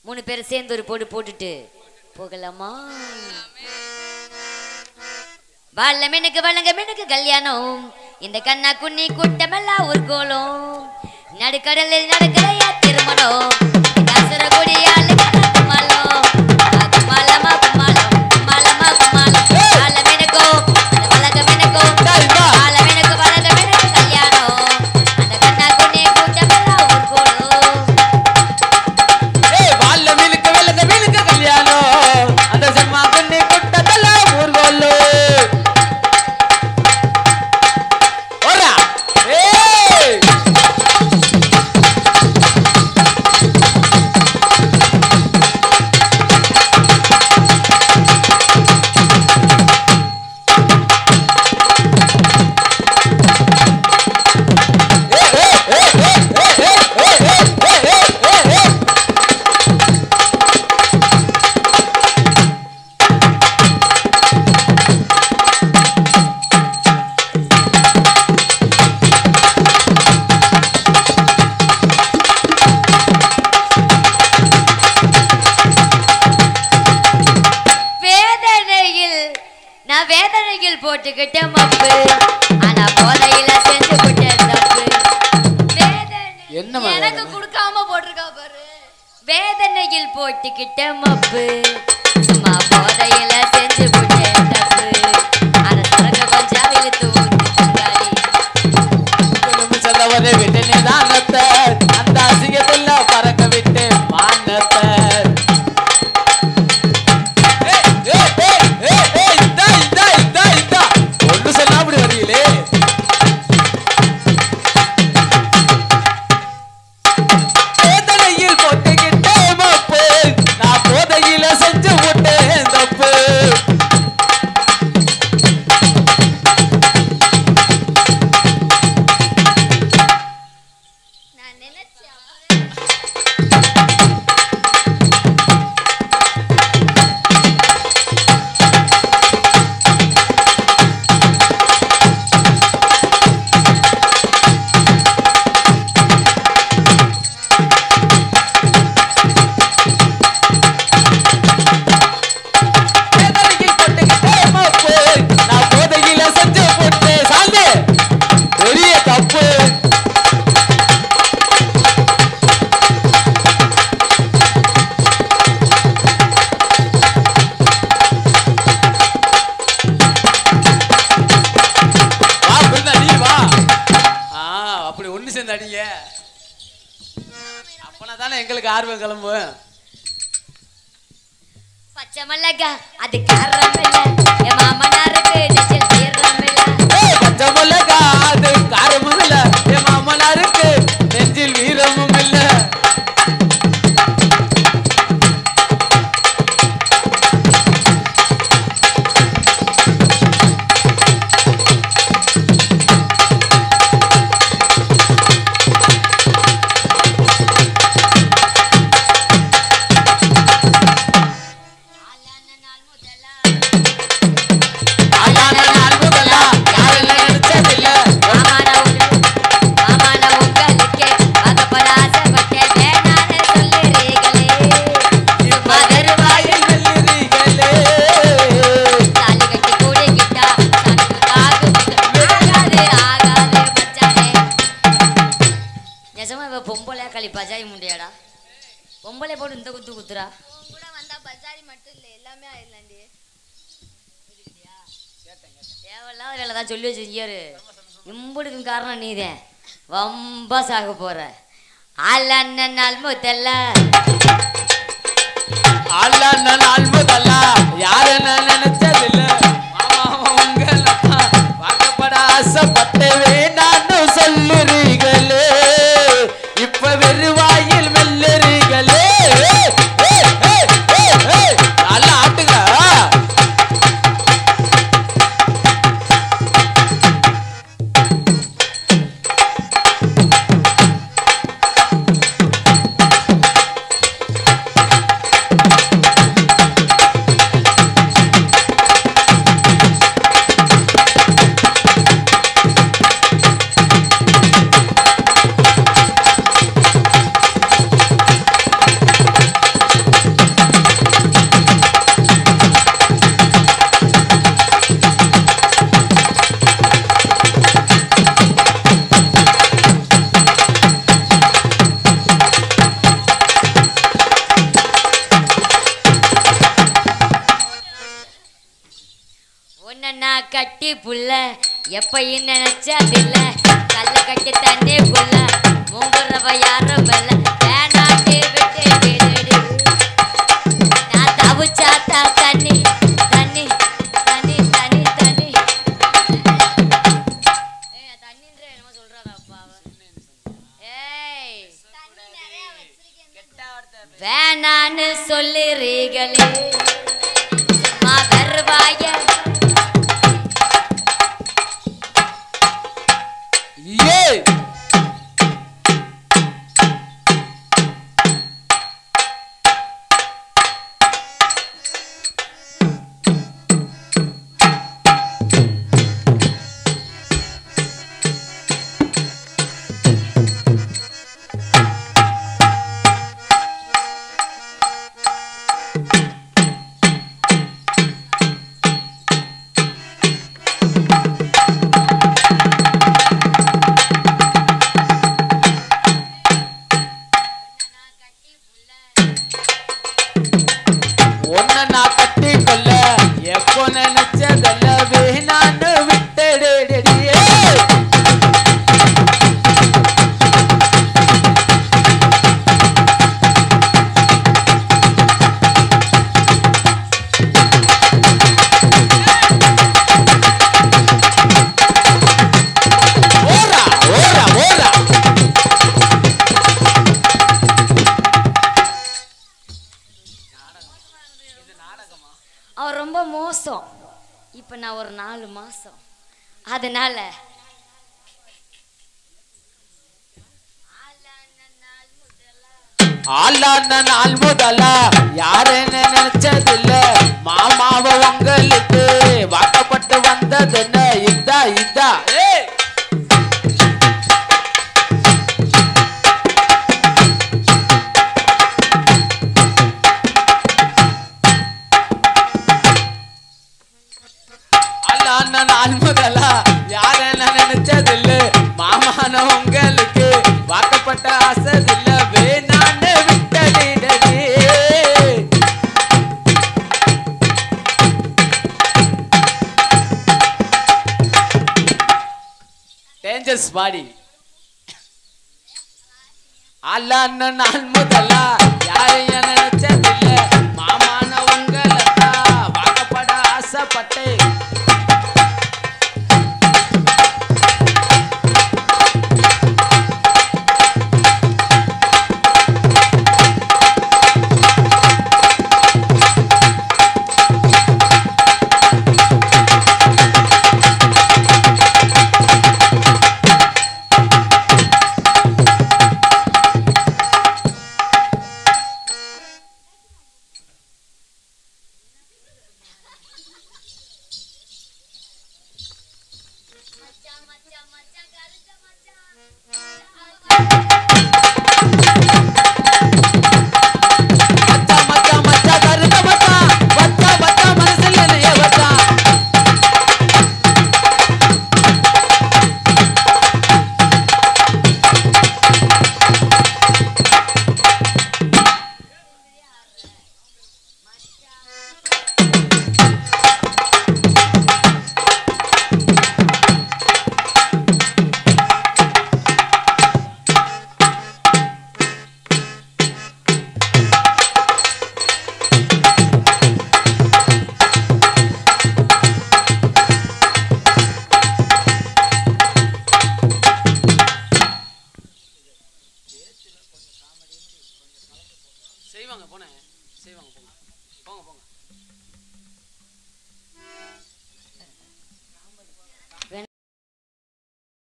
மூணு பேரும் சேர்ந்து ஒரு போட்டு போட்டுட்டு போகலாமா? வல்லமெனுக்கு வழங்கமெனுக்கு கல்யாணம், இந்த கண்ணா குன்னி கூட்டமெல்லாம் ஒரு கோலம், நடுக்கடலில் நடக்கிறையா திருமணம், போட்டுக்கிட்ட மப்பு, ஆனா போதையில செஞ்சு போட்ட தப்பு. எனக்கு கொடுக்காம போட்டிருக்கா பாரு. வேதனையில் போட்டுக்கிட்ட மப்பு, சும்மா போதையில செஞ்சு போட்ட தப்பு. ஆனா சரக்க கொஞ்சம் இழுத்து ஊத்தி விட்டு தானத்தை அந்த அசிங்கத்துல பறக்க விட்டு மானத்தை. எங்களுக்கு ஆர்வம் கிளம்பு. பச்சை மிளகா அது காரம் இல்ல, என் மாமனாருக்கு நெஞ்சில் வீரம் இல்ல. பச்சை மிளகா அது காரமும் இல்ல, என் மாமனாருக்கு நெஞ்சில் வீரமும் இல்ல. பஜாரி முண்டையாடா பொம்பளை போட்டு இந்த குத்து குத்துறா கூட வந்தா பஜாரி மட்டும் இல்ல எல்லாமே ஆயிரலாண்டி. தேவையில்லாத வேலை தான் சொல்லி வச்சிருக்கியாரு. இம்புடுக்கும் காரணம் நீதான். ரொம்ப சாக போற ஆள் முதல்ல ஆள் முதல்ல யாரு நான் நினைச்சதில்ல. மாமா உங்களை பார்க்கப்பட ஆசைப்பட்டவே நானும் சொல்லுறீங்களே, இப்ப வெறுவாயில் மெல்லறீங்களே. நல்லா ஆட்டுங்க. புள்ள எப்பையும் நினைச்சதில்ல கல்ல கட்டி தண்ணி புள்ள மூங்குறவ யாரும் வெல்ல வேணாட்டி விட்டு விடுடி நான் தவிச்சாத்தா தண்ணி தண்ணி தண்ணி தண்ணி தண்ணி தண்ணின்ற என்னமோ சொல்றாதாப்பா ஏய் வேணான்னு சொல்லுறீங்களே வருவாய அவன் ரொம்ப மோசம். இப்ப நான் ஒரு 4 மாசம் அதனால ஆளான நாள் முதலா யாருன்னு நினைச்சதில்ல மாமாவ உங்களுக்கு வாக்கப்பட்டு வந்ததுன்னு இதா இதா ஆளான நாள் முதலா யாருன்னு நினைச்சதில்ல மாமான உங்களுக்கு வாக்கப்பட்ட ஆசதில்ல வேணான்னு விட்டடிடடி டேஞ்சர்ஸ் பாடி ஆளான நாள் முதலா யாரையும் நினைச்சதில்ல மாமான உங்களுக்கு வாக்கப்பட ஆசைப்பட்டு செய்வாங்க போனேன் செய்வாங்க போங்க போங்க போங்க